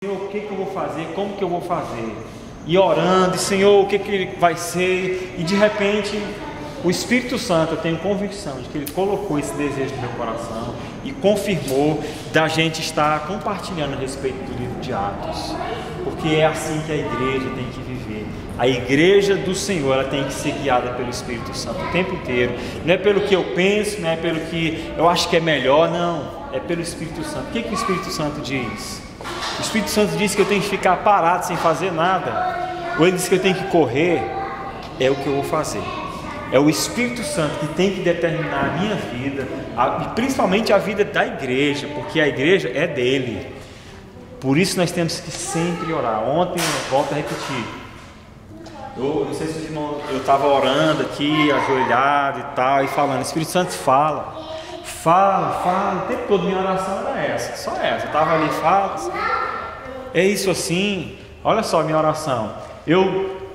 Senhor, o que eu vou fazer? Como que eu vou fazer? E orando, e Senhor, o que vai ser? E de repente, o Espírito Santo, eu tenho convicção de que Ele colocou esse desejo no meu coração e confirmou da gente estar compartilhando a respeito do livro de Atos, porque é assim que a igreja tem que viver. A igreja do Senhor, ela tem que ser guiada pelo Espírito Santo o tempo inteiro. Não é pelo que eu penso, não é pelo que eu acho que é melhor, não. É pelo Espírito Santo. O que o Espírito Santo diz? O Espírito Santo diz que eu tenho que ficar parado sem fazer nada, ou ele diz que eu tenho que correr. É o que eu vou fazer. É o Espírito Santo que tem que determinar a minha vida, e principalmente a vida da igreja, porque a igreja é dele. Por isso nós temos que sempre orar. Ontem, volto a repetir, eu não sei se os irmãos, eu estava orando aqui, ajoelhado e tal, e falando, Espírito Santo fala, o tempo todo minha oração era essa, só essa, eu estava ali, fala, é isso assim, olha só a minha oração,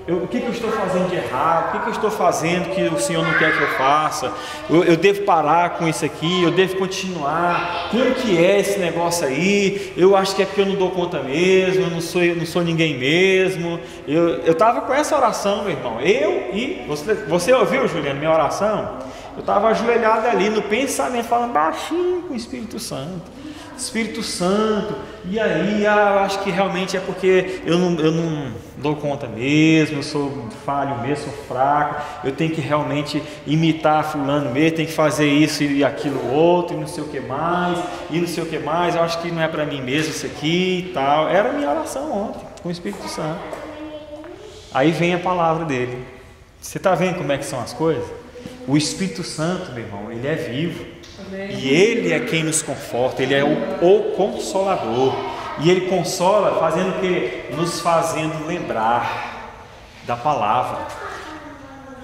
o que eu estou fazendo de errado, o que eu estou fazendo que o Senhor não quer que eu faça, eu devo parar com isso aqui, eu devo continuar, como que é esse negócio aí, eu acho que é porque eu não dou conta mesmo, eu não sou ninguém mesmo, eu estava com essa oração, meu irmão, você ouviu, Juliano, minha oração? Eu estava ajoelhado ali no pensamento, falando baixinho com o Espírito Santo, e aí eu acho que realmente é porque eu não dou conta mesmo, eu sou falho mesmo, sou fraco, eu tenho que realmente imitar fulano mesmo, tenho que fazer isso e aquilo outro, e não sei o que mais, eu acho que não é para mim mesmo isso aqui e tal. Era a minha oração ontem com o Espírito Santo. Aí vem a palavra dele. Você está vendo como é que são as coisas? O Espírito Santo, meu irmão, ele é vivo. E Ele é quem nos conforta, Ele é o Consolador. E Ele consola fazendo o quê? Nos fazendo lembrar da palavra.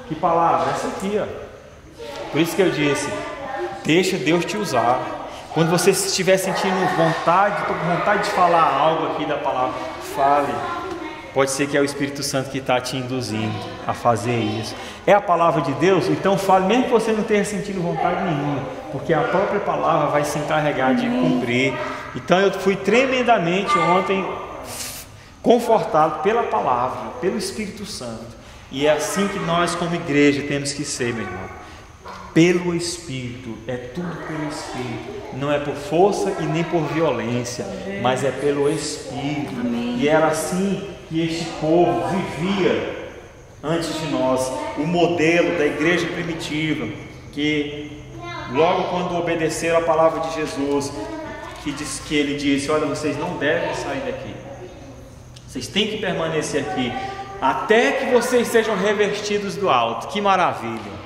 Que palavra? Essa aqui, ó. Por isso que eu disse, deixa Deus te usar. Quando você estiver sentindo vontade de falar algo aqui da palavra, fale. Pode ser que é o Espírito Santo que está te induzindo a fazer isso. É a palavra de Deus? Então fale, mesmo que você não tenha sentido vontade nenhuma, porque a própria palavra vai se encarregar de cumprir. Então eu fui tremendamente ontem confortado pela palavra, pelo Espírito Santo. E é assim que nós como igreja temos que ser, meu irmão. Pelo Espírito, é tudo pelo Espírito. Não é por força e nem por violência, mas é pelo Espírito. E era assim que este povo vivia antes de nós, o modelo da igreja primitiva, que logo quando obedeceram a palavra de Jesus, que ele disse, olha, vocês não devem sair daqui, vocês têm que permanecer aqui, até que vocês sejam revestidos do alto. Que maravilha!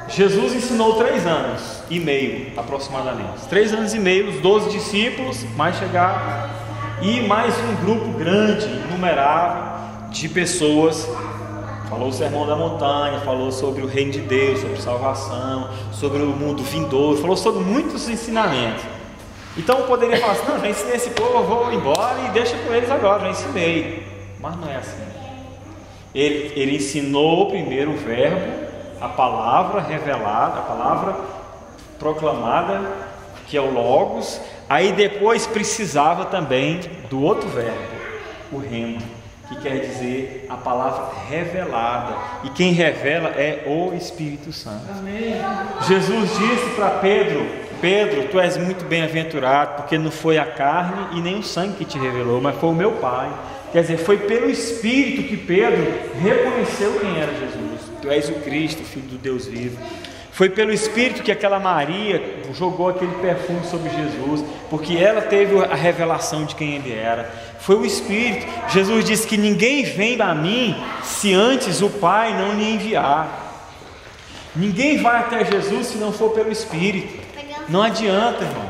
Jesus ensinou 3 anos e meio aproximadamente, 3 anos e meio, os 12 discípulos, mais chegaram, e mais um grupo grande, inumerável de pessoas. Falou o sermão da montanha, falou sobre o reino de Deus, sobre salvação, sobre o mundo vindouro, falou sobre muitos ensinamentos. Então eu poderia falar assim, não, já ensinei esse povo, eu vou embora e deixa com eles agora, já ensinei. Mas não é assim. Ele ensinou primeiro o verbo, a palavra revelada, a palavra proclamada, que é o Logos. Aí depois precisava também do outro verbo, o rema, que quer dizer a palavra revelada. E quem revela é o Espírito Santo. Amém. Jesus disse para Pedro, tu és muito bem-aventurado, porque não foi a carne e nem o sangue que te revelou, mas foi o meu Pai. Quer dizer, foi pelo Espírito que Pedro reconheceu quem era Jesus. Tu és o Cristo, Filho do Deus vivo. Foi pelo Espírito que aquela Maria jogou aquele perfume sobre Jesus, porque ela teve a revelação de quem Ele era. Foi o Espírito. Jesus disse que ninguém vem a mim se antes o Pai não lhe enviar. Ninguém vai até Jesus se não for pelo Espírito. Não adianta, irmão.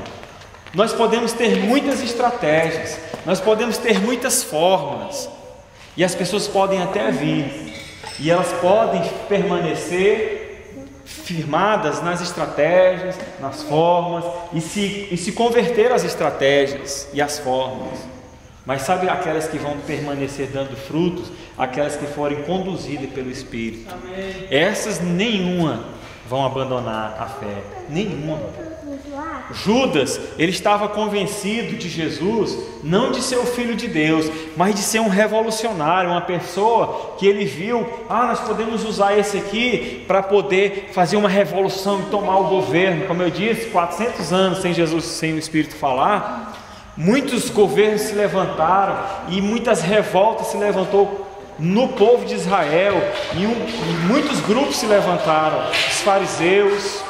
Nós podemos ter muitas estratégias, nós podemos ter muitas fórmulas, e as pessoas podem até vir, e elas podem permanecer firmadas nas estratégias, nas formas, e se converter às estratégias e às formas. Mas sabe aquelas que vão permanecer dando frutos? Aquelas que forem conduzidas pelo Espírito. Amém. Essas nenhuma vão abandonar a fé. Nenhuma. Judas, ele estava convencido de Jesus, não de ser o Filho de Deus, mas de ser um revolucionário, uma pessoa que ele viu, nós podemos usar esse aqui para poder fazer uma revolução e tomar o governo. Como eu disse, 400 anos sem Jesus, sem o Espírito falar, muitos governos se levantaram e muitas revoltas se levantou no povo de Israel, e muitos grupos se levantaram: os fariseus,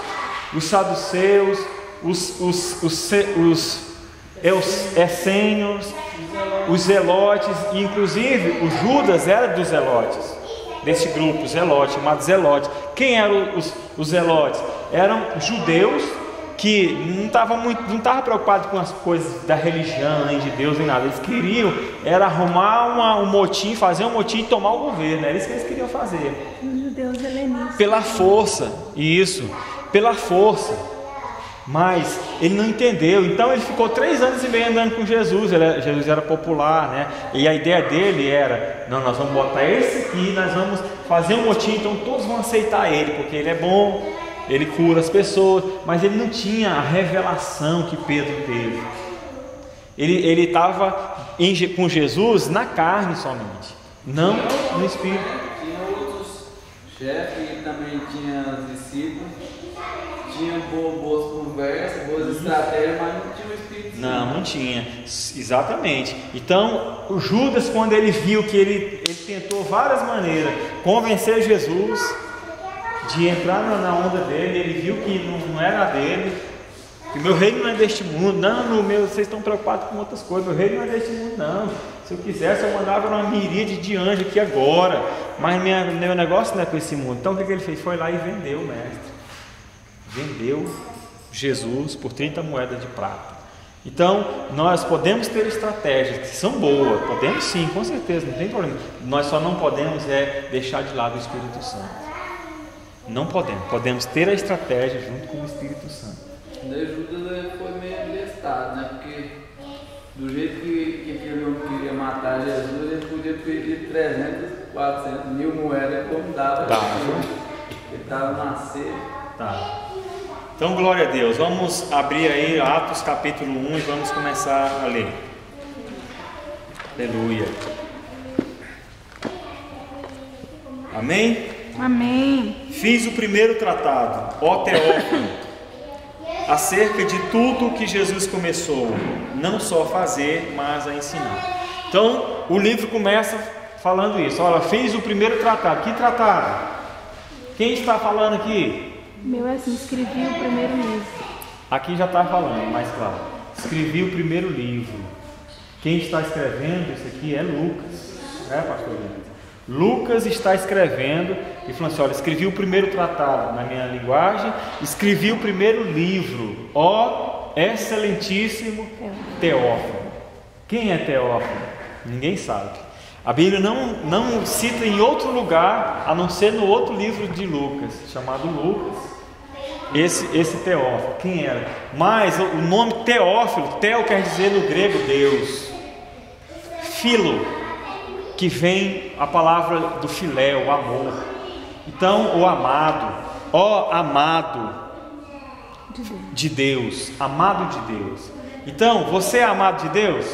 os saduceus, os essênios, os zelotes, e inclusive o Judas era dos zelotes, desse grupo, zelote, chamado zelote. Quem eram os zelotes? Eram judeus que não estavam preocupados com as coisas da religião, nem de Deus, nem nada. Eles queriam era arrumar um motim, fazer um motim e tomar o governo. Era isso que eles queriam fazer. Os judeus helenistas. Pela força, pela força. Mas ele não entendeu, então ele ficou 3 anos e meio andando com Jesus. Jesus era popular, né? E a ideia dele era: não, nós vamos botar esse aqui, nós vamos fazer um motim, então todos vão aceitar ele, porque ele é bom, ele cura as pessoas. Mas ele não tinha a revelação que Pedro teve. Ele estava com Jesus na carne somente, não no Espírito. Tinha outros chefes que também tinham discípulos, tinha boas conversas, boas estratégias, mas não tinha o Espírito Santo. Não tinha, exatamente. Então, o Judas, quando ele viu que ele tentou várias maneiras convencer Jesus de entrar na onda dele, ele viu que não era dele, que meu reino não é deste mundo. Não, vocês estão preocupados com outras coisas, meu reino não é deste mundo, não. Se eu quisesse, eu mandava uma miríade de anjo aqui agora, mas meu negócio não é com esse mundo. Então, o que ele fez? Foi lá e vendeu o mestre. Vendeu Jesus por 30 moedas de prata. Então, nós podemos ter estratégias que são boas, podemos sim, com certeza, não tem problema. Nós só não podemos deixar de lado o Espírito Santo. Não podemos ter a estratégia junto com o Espírito Santo. Daí Judas foi meio bestado, né? Porque do jeito que aquele homem queria matar Jesus, ele podia pedir 300, 400 mil moedas como dava. Ele estava na sede. Tá. Então, glória a Deus. Vamos abrir aí Atos capítulo 1 e vamos começar a ler. Aleluia. Amém? Amém. Fiz o primeiro tratado, ó Teófilo, acerca de tudo que Jesus começou, não só a fazer, mas a ensinar. Então, o livro começa falando isso. Olha, fiz o primeiro tratado. Que tratado? Quem está falando aqui? Meu é assim, escrevi o primeiro livro. Aqui já está falando, mais claro. Escrevi o primeiro livro. Quem está escrevendo isso aqui é Lucas. Pastor Leandro? Lucas está escrevendo e falando assim: olha, escrevi o primeiro tratado na minha linguagem, escrevi o primeiro livro, ó excelentíssimo Teófilo. Quem é Teófilo? Ninguém sabe. A Bíblia não cita em outro lugar, a não ser no outro livro de Lucas, chamado Lucas, esse Teófilo. Quem era? Mas o nome Teófilo, Teo quer dizer no grego Deus, Filo, que vem a palavra do filé, o amor. Então, o amado, ó amado de Deus, amado de Deus. Então, você é amado de Deus?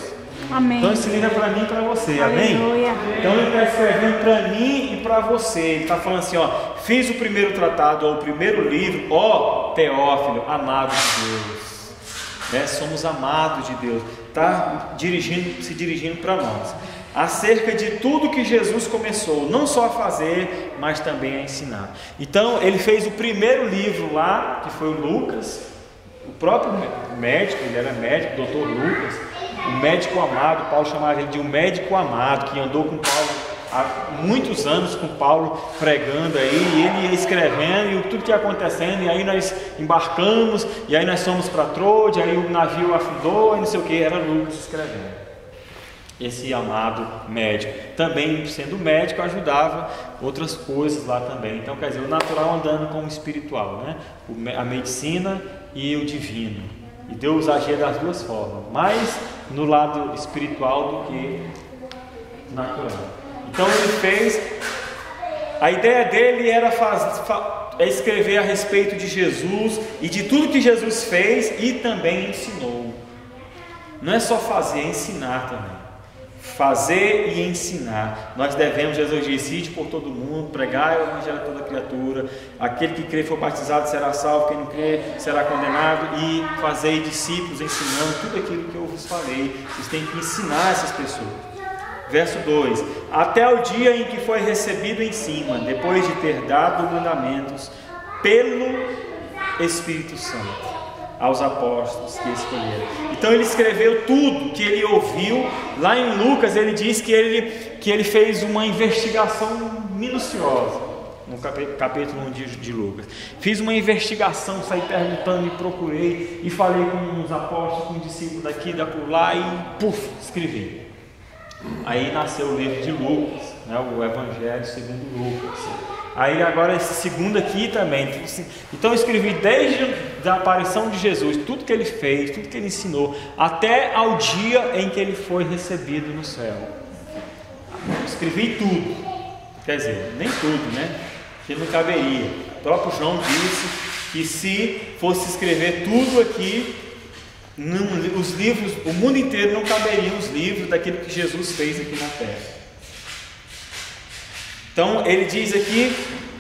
Amém. Então esse livro é para mim e para você, Aleluia. amém? Então ele está escrevendo para mim e para você. Ele está falando assim: fiz o primeiro tratado, ou o primeiro livro, ó Teófilo, amado de Deus. Somos amados de Deus. Está se dirigindo para nós. Acerca de tudo que Jesus começou, não só a fazer, mas também a ensinar. Então ele fez o primeiro livro lá, que foi o Lucas, o próprio médico, ele era médico, doutor Lucas, o médico amado. Paulo chamava ele de um médico amado, que andou com Paulo há muitos anos, com Paulo pregando aí, e ele ia escrevendo, e tudo que ia acontecendo, e aí nós embarcamos, e aí nós fomos para Troade, aí o navio afundou, e não sei o que, era Lucas escrevendo. Esse amado médico, também sendo médico, ajudava outras coisas lá também. Então, quer dizer, o natural andando com o espiritual, né? A medicina e o divino. E Deus agia das duas formas, mais no lado espiritual do que natural. Então ele fez, a ideia dele era é escrever a respeito de Jesus e de tudo que Jesus fez e também ensinou. Não é só fazer, é ensinar também. Fazer e ensinar. Nós devemos, Jesus disse, ide por todo mundo, pregai o evangelho a toda criatura, aquele que crê e for batizado será salvo, quem não crê será condenado, e fazei discípulos, ensinando tudo aquilo que eu vos falei. Vocês têm que ensinar essas pessoas. Verso 2: até o dia em que foi recebido em cima, depois de ter dado mandamentos pelo Espírito Santo aos apóstolos que escolheram. Então ele escreveu tudo que ele ouviu. Lá em Lucas ele diz que ele fez uma investigação minuciosa, no capítulo 1 de Lucas. Fiz uma investigação, saí perguntando e procurei, e falei com os apóstolos, com os discípulos daqui, da por lá, e escrevi. Aí nasceu o livro de Lucas, né, o Evangelho segundo Lucas. Aí agora esse segundo aqui também. Então eu escrevi desde a aparição de Jesus, tudo que ele fez, tudo que ele ensinou, até ao dia em que ele foi recebido no céu. Eu escrevi tudo. Quer dizer, nem tudo, né? Que não caberia. O próprio João disse que se fosse escrever tudo aqui, os livros, o mundo inteiro não caberiam os livros daquilo que Jesus fez aqui na terra. Então ele diz aqui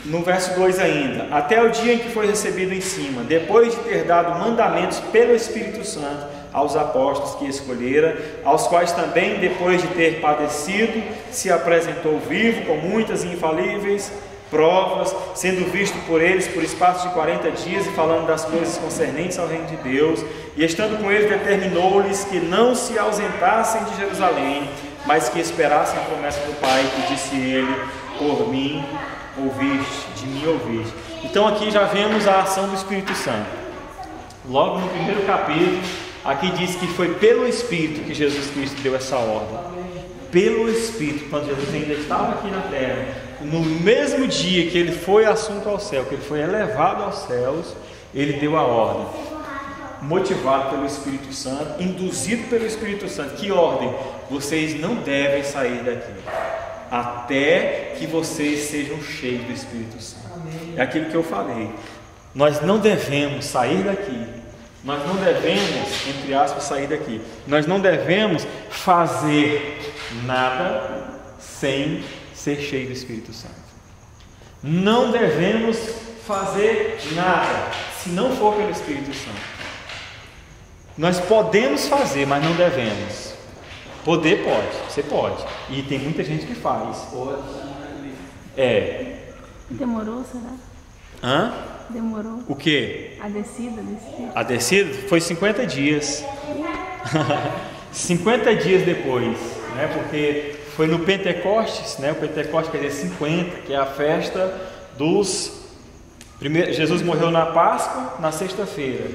no verso 2 ainda: até o dia em que foi recebido em cima, depois de ter dado mandamentos pelo Espírito Santo aos apóstolos que escolhera, aos quais também, depois de ter padecido, se apresentou vivo com muitas e infalíveis provas, sendo visto por eles por espaço de 40 dias e falando das coisas concernentes ao reino de Deus, e estando com eles determinou-lhes que não se ausentassem de Jerusalém, mas que esperassem a promessa do Pai, que disse ele: por mim ouviste, de mim ouviste. Então aqui já vemos a ação do Espírito Santo. Logo no primeiro capítulo, aqui diz que foi pelo Espírito que Jesus Cristo deu essa ordem. Pelo Espírito, quando Jesus ainda estava aqui na terra, no mesmo dia que ele foi assunto ao céu, que ele foi elevado aos céus, ele deu a ordem, motivado pelo Espírito Santo, induzido pelo Espírito Santo. Que ordem? Vocês não devem sair daqui até que vocês sejam cheios do Espírito Santo. É aquilo que eu falei. Nós não devemos sair daqui. Nós não devemos, entre aspas, sair daqui. Nós não devemos fazer nada sem ser cheio do Espírito Santo. Não devemos fazer nada se não for pelo Espírito Santo. Nós podemos fazer, mas não devemos. Poder pode, você pode. E tem muita gente que faz. Demorou, será? Hã? Demorou. O quê? A descida desse tempo. A descida foi 50 dias. 50 dias depois, né? Porque foi no Pentecostes, né? O Pentecostes quer dizer 50, que é a festa dos... Jesus morreu na Páscoa, na sexta-feira.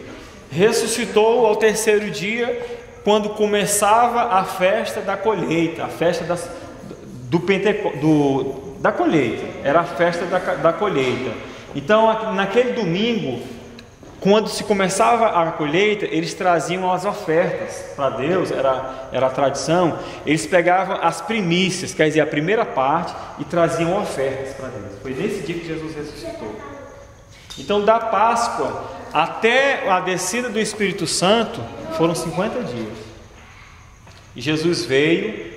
Ressuscitou ao terceiro dia, quando começava a festa da colheita, a festa da colheita, era a festa da colheita. Então, naquele domingo, quando se começava a colheita, eles traziam as ofertas para Deus, era a tradição. Eles pegavam as primícias, quer dizer, a primeira parte, e traziam ofertas para Deus. Foi nesse dia que Jesus ressuscitou. Então, da Páscoa até a descida do Espírito Santo foram 50 dias. E Jesus veio,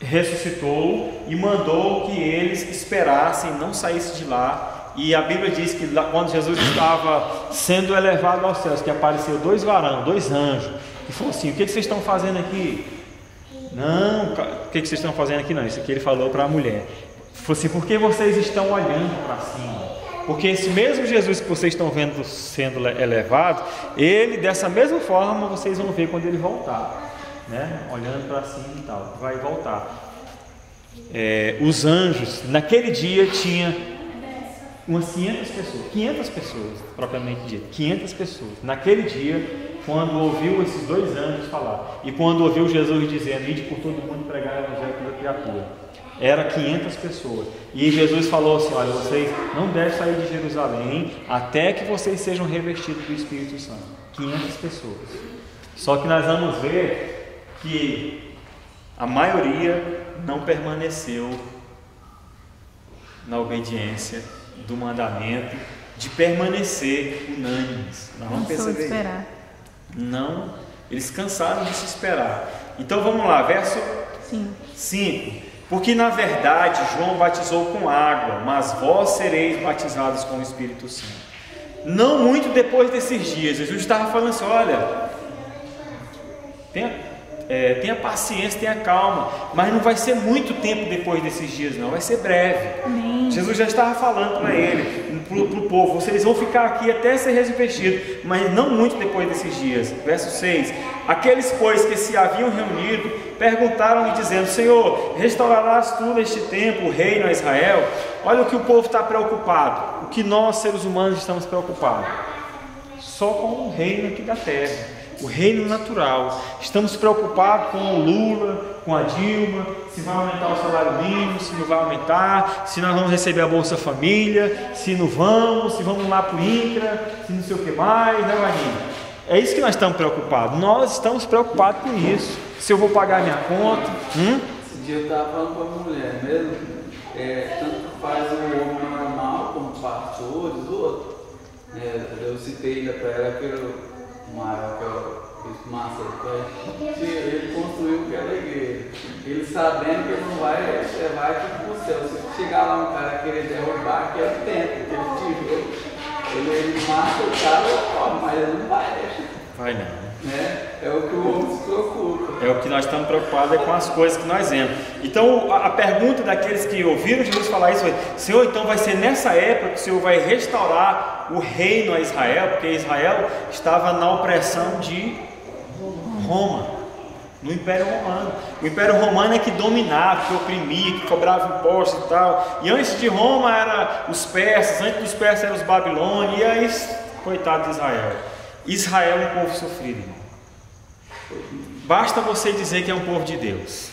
ressuscitou e mandou que eles esperassem, não saíssem de lá. E a Bíblia diz que quando Jesus estava sendo elevado aos céus, que apareceu dois varões, dois anjos, e falou assim: o que vocês estão fazendo aqui? Não, o que vocês estão fazendo aqui? Não, isso aqui ele falou para a mulher. Falou assim: por que vocês estão olhando para cima? Porque esse mesmo Jesus que vocês estão vendo sendo elevado, ele, dessa mesma forma, vocês vão ver quando ele voltar, né? Olhando para cima e tal, vai voltar. Os anjos, naquele dia tinha umas 500 pessoas, propriamente dito, 500 pessoas, naquele dia, quando ouviu esses dois anjos falar, e quando ouviu Jesus dizendo: ide por todo mundo pregar o evangelho a toda criatura. Era 500 pessoas. E Jesus falou assim: olha, vocês não devem sair de Jerusalém até que vocês sejam revestidos do Espírito Santo. 500 pessoas. Só que nós vamos ver que a maioria não permaneceu na obediência do mandamento de permanecer unânimes. Nós vamos Cansou de perceber. esperar. Não, eles cansaram de se esperar. Então vamos lá, verso Sim. 5. Porque na verdade João batizou com água, mas vós sereis batizados com o Espírito Santo. Não muito depois desses dias. Jesus estava falando assim: olha, tenha paciência, tenha calma, mas não vai ser muito tempo depois desses dias, não, vai ser breve. Amém. Jesus já estava falando para ele, para o povo: vocês vão ficar aqui até ser revestidos, mas não muito depois desses dias. Verso 6: aqueles, pois, que se haviam reunido, perguntaram-lhe, dizendo: Senhor, restaurarás tu neste tempo o reino a Israel? Olha o que o povo está preocupado, o que nós, seres humanos, estamos preocupados, só com o reino aqui da terra, o reino natural. Estamos preocupados com o Lula, com a Dilma, se vai aumentar o salário mínimo, se não vai aumentar, se nós vamos receber a Bolsa Família, se não vamos, se vamos lá para o INCRA, se não sei o que mais, né, Vaninha? É isso que nós estamos preocupados. Nós estamos preocupados com isso. Se eu vou pagar minha conta. Esse dia eu estava falando com a mulher mesmo, tanto faz o homem normal como pastores, outros. Eu citei ainda para ela pelo maior que eu fiz massa, ele construiu aquela igreja. Ele sabendo que ele não vai levar aqui para o céu. Se chegar lá um cara querer derrubar aquele templo, aquele tijolo, ele mata o cara, mas ele não vai, né? Vai não. É o que o homem se preocupa. É o que nós estamos preocupados com as coisas que nós vemos. Então a pergunta daqueles que ouviram Jesus falar isso foi: Senhor, então vai ser nessa época que o Senhor vai restaurar o reino a Israel? Porque Israel estava na opressão de Roma, no Império Romano. O Império Romano é que dominava, que oprimia, que cobrava impostos e tal. E antes de Roma eram os persas, antes dos persas eram os babilônios, e aí, coitado de Israel. Israel é um povo sofrido, irmão. Basta você dizer que é um povo de Deus.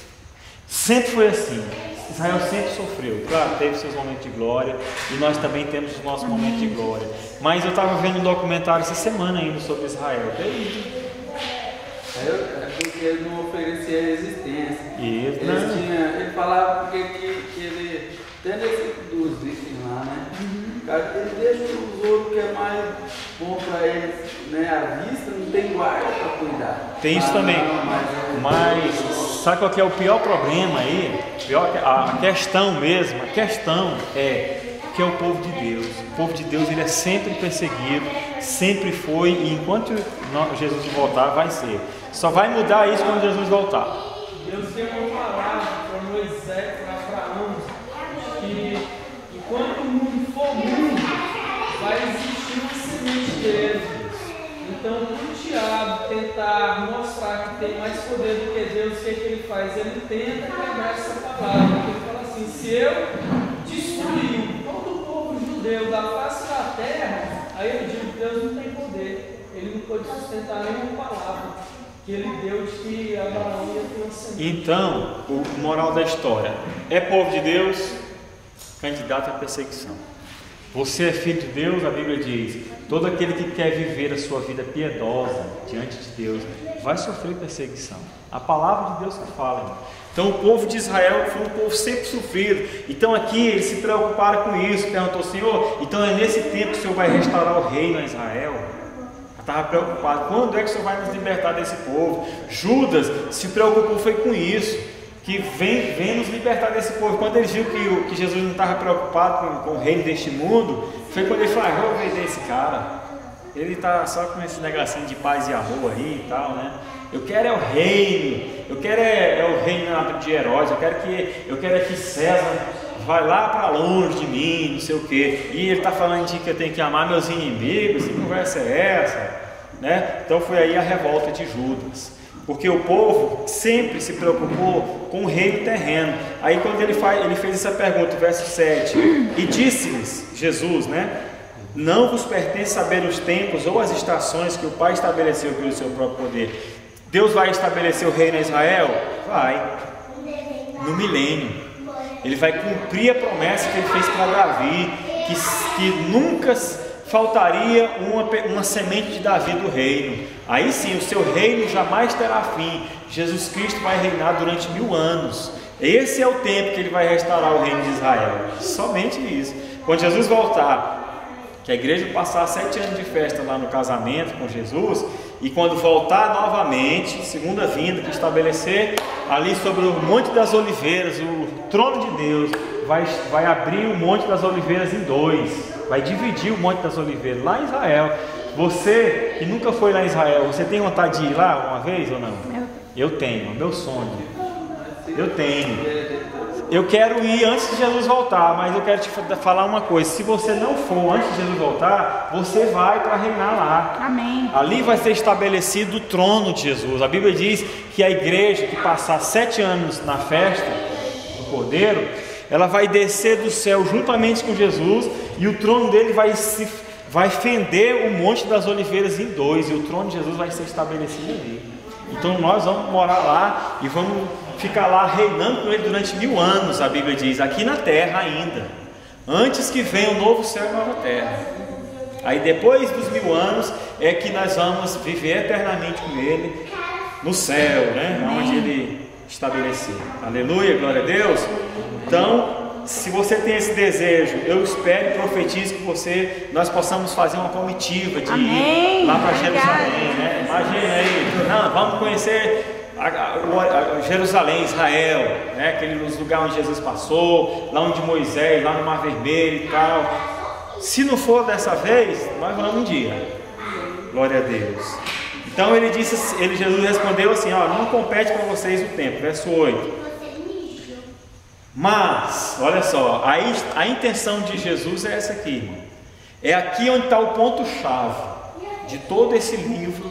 Sempre foi assim. Israel sempre sofreu. Claro, teve seus momentos de glória, e nós também temos os nossos momentos de glória. Mas eu estava vendo um documentário essa semana ainda sobre Israel. É porque ele não oferecia resistência. Isso, ele falava porque que ele tem dos itens lá, né? Ele deixa os outros que é mais bom para eles, né? A vista não tem guarda para cuidar. Tem isso também. Mas sabe qual que é o pior problema aí? A questão mesmo, a questão é que é o povo de Deus. O povo de Deus, ele é sempre perseguido, sempre foi, e enquanto Jesus voltar, vai ser. Só vai mudar isso quando Jesus voltar. Deus tem uma palavra para Moisés, para Abraão, que enquanto o mundo for mundo, vai existir uma semente dele. Então, o diabo tentar mostrar que tem mais poder do que Deus, o que ele faz? Ele tenta quebrar essa palavra. Ele fala assim: se eu destruir todo o povo judeu da face da terra, aí eu digo que Deus não tem poder. Ele não pode sustentar nenhuma palavra que ele deu de que Abraão ia ter uma semente. Então, o moral da história: é povo de Deus, candidato à perseguição. Você é filho de Deus, a Bíblia diz: todo aquele que quer viver a sua vida piedosa diante de Deus vai sofrer perseguição. A palavra de Deus que fala, irmão. Então o povo de Israel foi um povo sempre sofrido. Então aqui eles se preocuparam com isso. Perguntou: Senhor, então é nesse tempo que o Senhor vai restaurar o reino a Israel? Estava preocupado: quando é que o Senhor vai nos libertar desse povo? Judas se preocupou foi com isso, que vem nos libertar desse povo. Quando ele viu que Jesus não estava preocupado com o reino deste mundo, foi quando ele falou: eu vou vender esse cara, ele está só com esse negocinho de paz e amor aí e tal, né? Eu quero é o reino, eu quero é o reino de Herodes, eu quero que César vai lá para longe de mim, não sei o que. E ele está falando de que eu tenho que amar meus inimigos. Que conversa é essa? Né? Então foi aí a revolta de Judas, porque o povo sempre se preocupou com o reino terreno. Aí quando ele fez essa pergunta, verso 7: e disse-lhes Jesus, né? Não vos pertence saber os tempos ou as estações que o Pai estabeleceu pelo seu próprio poder. Deus vai estabelecer o reino a Israel? Vai, no milênio. Ele vai cumprir a promessa que ele fez para Davi, que nunca faltaria uma semente de Davi do reino. Aí sim, o seu reino jamais terá fim. Jesus Cristo vai reinar durante 1000 anos. Esse é o tempo que ele vai restaurar o reino de Israel. Somente isso. Quando Jesus voltar, que a igreja passar 7 anos de festa lá no casamento com Jesus, e quando voltar novamente, segunda vinda, que estabelecer ali sobre o Monte das Oliveiras, o trono de Deus, vai abrir o Monte das Oliveiras em 2, vai dividir o Monte das Oliveiras lá em Israel. Você que nunca foi lá em Israel, você tem vontade de ir lá uma vez ou não? Eu tenho, é meu sonho. Eu tenho. Eu quero ir antes de Jesus voltar, mas eu quero te falar uma coisa: se você não for antes de Jesus voltar, você vai para reinar lá. Amém. Ali vai ser estabelecido o trono de Jesus. A Bíblia diz que a igreja que passar 7 anos na festa do Cordeiro, ela vai descer do céu juntamente com Jesus, e o trono dele vai fender o Monte das Oliveiras em 2, e o trono de Jesus vai ser estabelecido ali. Então nós vamos morar lá e vamos ficar lá reinando com ele durante 1000 anos, a Bíblia diz, aqui na terra ainda, antes que venha o novo céu e nova terra. Aí depois dos 1000 anos é que nós vamos viver eternamente com ele no céu, né? Onde ele estabeleceu. Aleluia, glória a Deus. Então, se você tem esse desejo, eu espero e profetizo que nós possamos fazer uma comitiva de ir lá para Jerusalém, né? Imagina aí, não, vamos conhecer Jerusalém, Israel, né? Aquele lugar onde Jesus passou, lá onde Moisés, lá no Mar Vermelho e tal. Se não for dessa vez, nós vamos um dia. Glória a Deus. Então Jesus respondeu assim: ó, não compete para vocês o tempo. Verso 8. Mas, olha só, a intenção de Jesus é essa aqui, irmão. É aqui onde está o ponto-chave de todo esse livro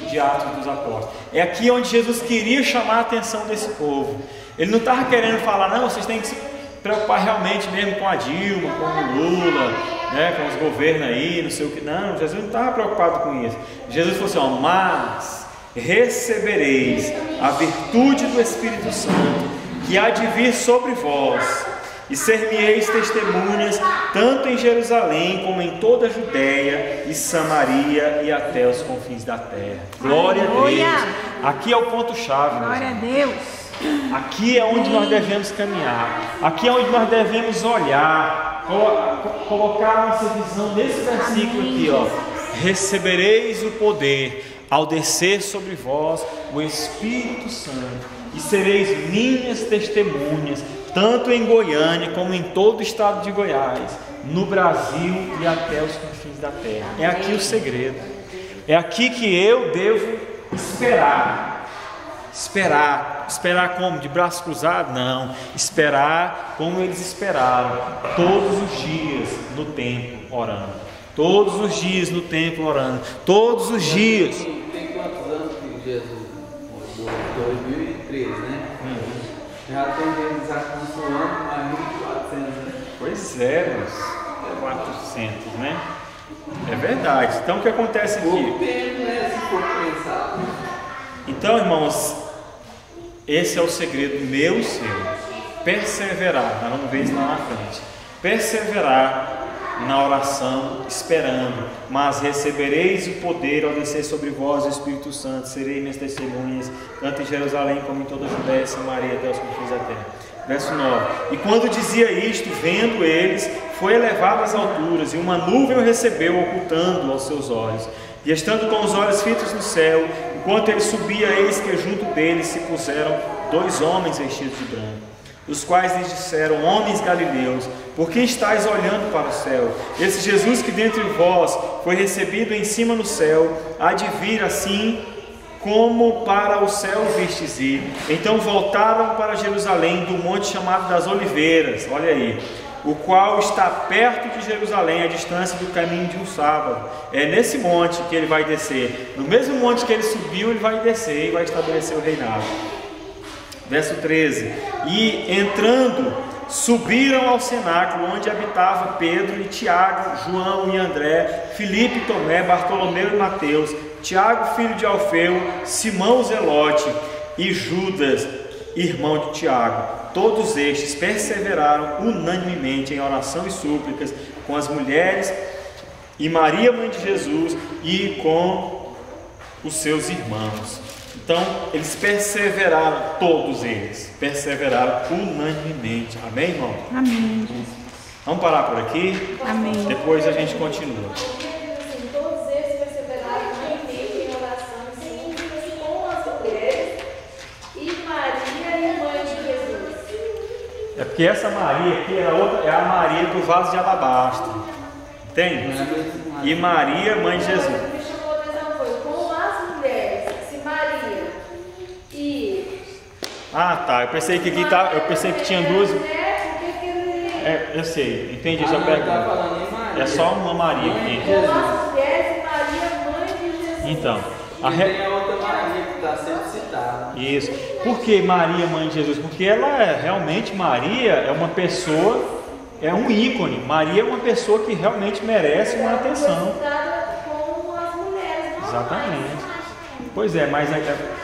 de Atos dos Apóstolos. É aqui onde Jesus queria chamar a atenção desse povo. Ele não estava querendo falar, não, vocês têm que se preocupar realmente mesmo com a Dilma, com o Lula, né, com os governos aí, não sei o que. Não, Jesus não estava preocupado com isso. Jesus falou assim, ó, mas recebereis a virtude do Espírito Santo, que há de vir sobre vós, e ser-me-eis testemunhas, tanto em Jerusalém, como em toda a Judéia e Samaria, e até os confins da terra. Glória a Deus. Aqui é o ponto-chave. Glória a Deus. Aqui é onde nós devemos caminhar. Aqui é onde nós devemos olhar, colocar a nossa visão nesse versículo aqui, ó. Recebereis o poder ao descer sobre vós o Espírito Santo, e sereis minhas testemunhas, tanto em Goiânia como em todo o estado de Goiás, no Brasil e até os confins da terra. É aqui o segredo. É aqui que eu devo esperar. Esperar como? De braços cruzados? Não. Esperar como eles esperaram, todos os dias no templo orando. Todos os dias no templo orando. Todos os dias. Tem quantos anos que Jesus morreu? 2003, né? Já tem eles acumulando mais 1.400, né? Pois é, mas 400, né? É verdade. Então o que acontece aqui? Pouco tempo, né? Se for pensar. Então, irmãos, esse é o segredo meu e seu. Perseverar, nós vamos ver isso lá na frente. Perseverar na oração, esperando, mas recebereis o poder ao descer sobre vós o Espírito Santo, sereis minhas testemunhas, tanto em Jerusalém como em toda a Judéia e Samaria, até os confins da terra. Verso 9. E quando dizia isto, vendo eles, foi elevado às alturas, e uma nuvem o recebeu, ocultando aos seus olhos. E estando com os olhos fitos no céu, enquanto ele subia, eis que junto dele se puseram 2 homens vestidos de branco, os quais lhes disseram: homens galileus, por que estáis olhando para o céu? Esse Jesus que dentre vós foi recebido em cima no céu, há de vir assim como para o céu vistes ir. Então voltaram para Jerusalém, do monte chamado das Oliveiras, olha aí, o qual está perto de Jerusalém, a distância do caminho de um sábado. É nesse monte que ele vai descer. No mesmo monte que ele subiu, ele vai descer e vai estabelecer o reinado. Verso 13. E entrando, subiram ao cenáculo, onde habitava Pedro e Tiago, João e André, Filipe e Tomé, Bartolomeu e Mateus, Tiago filho de Alfeu, Simão Zelote e Judas, irmão de Tiago. Todos estes perseveraram unanimemente em oração e súplicas com as mulheres e Maria, mãe de Jesus, e com os seus irmãos. Então, eles perseveraram, todos eles perseveraram unanimemente. Amém, irmão? Amém. Vamos parar por aqui? Amém. Depois a gente continua. Todos eles perseveraram firmemente em oração e súplicas com as mulheres e Maria, mãe de Jesus. É porque essa Maria aqui é a Maria do vaso de alabastro. Entende? E Maria, mãe de Jesus. O que me chamou a atenção foi com as mulheres, se Maria e. Ah, tá. Eu pensei que aqui tá. Eu pensei que tinha duas. Porque Eu sei, entendi Ah, sua não, pergunta. tá falando em Maria. É só uma Maria aqui. com as mulheres e Maria, mãe de Jesus. Então, E tem a outra Maria que está sempre citada. isso. Por que Maria, mãe de Jesus? Porque ela realmente, Maria é uma pessoa, é um ícone. Maria é uma pessoa que realmente merece uma atenção. Com as mulheres. Exatamente. Pois é, mas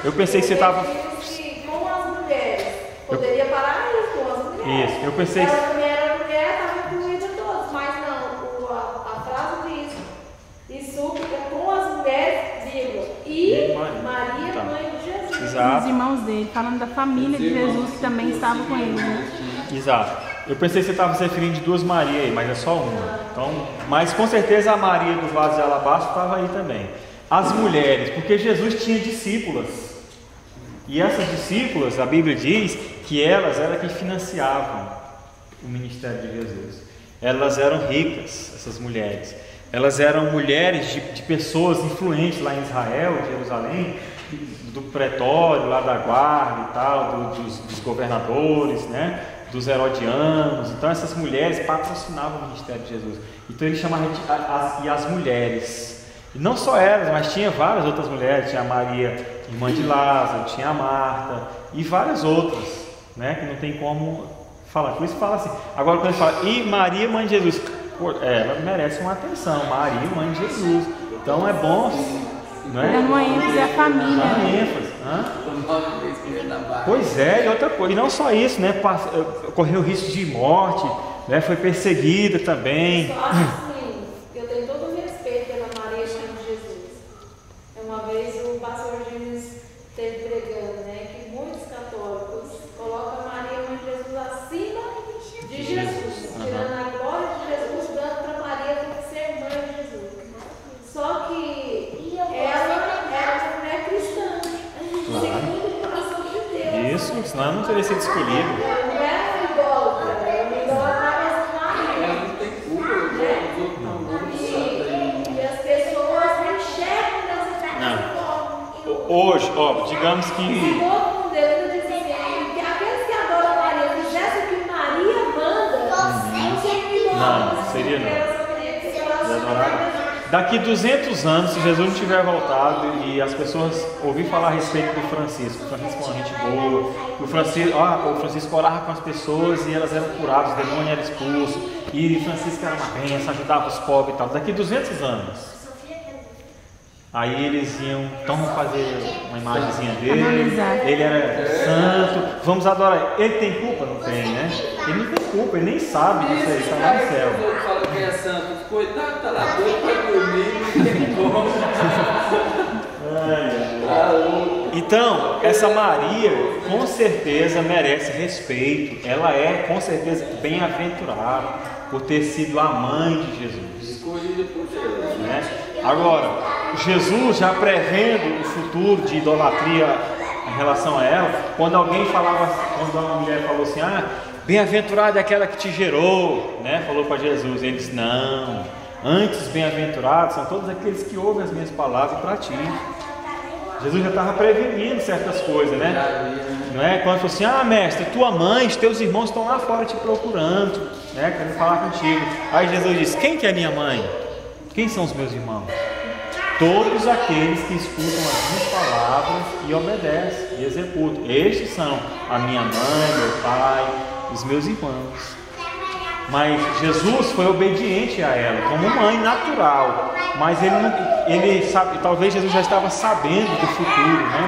eu pensei que você estava. Com as mulheres. Poderia parar aí com as mulheres. Isso, eu pensei. Ela também era mulher, estava incluída todos, mas não, a frase diz, e súplica com as mulheres, vírgula, e Maria, Tá. mãe de Jesus. Os Exato, irmãos dele, falando da família de Jesus que também estava com ele, né? exato. Eu pensei que você estava se referindo de duas Marias aí, mas é só uma. Então, mas com certeza a Maria do vaso de alabastro estava aí também. As mulheres, porque Jesus tinha discípulas. E essas discípulas, a Bíblia diz que elas eram que financiavam o ministério de Jesus. Elas eram ricas, essas mulheres. Elas eram mulheres de pessoas influentes lá em Israel, em Jerusalém, do pretório, lá da guarda e tal, dos governadores, né? Dos herodianos. Então essas mulheres patrocinavam o ministério de Jesus. Então ele chamava de as mulheres. E não só elas, mas tinha várias outras mulheres. Tinha a Maria, irmã de Lázaro, tinha a Marta e várias outras, né? Que não tem como falar. Por isso fala assim. Agora quando ele fala, e Maria, mãe de Jesus, ela merece uma atenção. Maria, mãe de Jesus. Então é bom, não é? Dando uma ênfase à família, Dá uma né? ênfase. Hã? Foi 9 vezes que ele na barra. Pois é, e outra coisa, e não só isso, né? Correu risco de morte, né? Foi perseguida também. Só assim, eu tenho todo o respeito pela Maria, mãe de Jesus. Uma vez o pastor James esteve pregando, né? Que muitos católicos colocam a Maria, mãe de Jesus, acima de Jesus. Tirando a glória de Jesus, dando para Maria tem que ser mãe de Jesus. Só que ela era uma mulher cristã, segundo o coração de Deus. Isso, senão ela não teria sido escolhida. Ela não era idólatra, ela idolatrava Maria. Ela não tem culpa, os outros não vão santo aí. E as pessoas não enxergam dessa forma. Hoje, ó, digamos Se que. todo mundo dele diz assim, que aqueles que adoram Maria fizessem o que Maria manda, não seriam idólatras. Não, seria não. Ela só queria que E ela adorar. Daqui 200 anos, se Jesus não tiver voltado e as pessoas ouvirem falar a respeito do Francisco, o Francisco é uma gente boa, o Francisco orava com as pessoas e elas eram curadas, o demônio era expulso, e Francisco era uma bênção, ajudava os pobres e tal. Daqui 200 anos, aí eles iam, então vamos fazer uma imagenzinha dele, Analisar. ele era santo, vamos adorar. Ele tem culpa? Não tem, né? Ele não tem culpa, ele nem sabe disso aí, está lá no céu. Os outros falam que é santo, coitado, tá lá doido pra dormir, não tem como. Então, essa Maria com certeza merece respeito. Ela é com certeza bem-aventurada por ter sido a mãe de Jesus, Escolhida por Deus. né? Agora, Jesus já prevendo o futuro de idolatria em relação a ela, quando alguém falava, quando uma mulher falou assim, bem-aventurada é aquela que te gerou, né? Falou para Jesus, ele disse, não, antes bem-aventurados são todos aqueles que ouvem as minhas palavras e praticam. Jesus já estava prevenindo certas coisas, né? Não é? Quando falou assim, mestre, tua mãe, teus irmãos estão lá fora te procurando, né? Querendo falar contigo. Aí Jesus disse, quem que é minha mãe? Quem são os meus irmãos? Todos aqueles que escutam as minhas palavras e obedecem e executam. Estes são a minha mãe, meu pai, os meus irmãos. Mas Jesus foi obediente a ela, como mãe natural. Mas ele sabe, talvez Jesus já estava sabendo do futuro, né?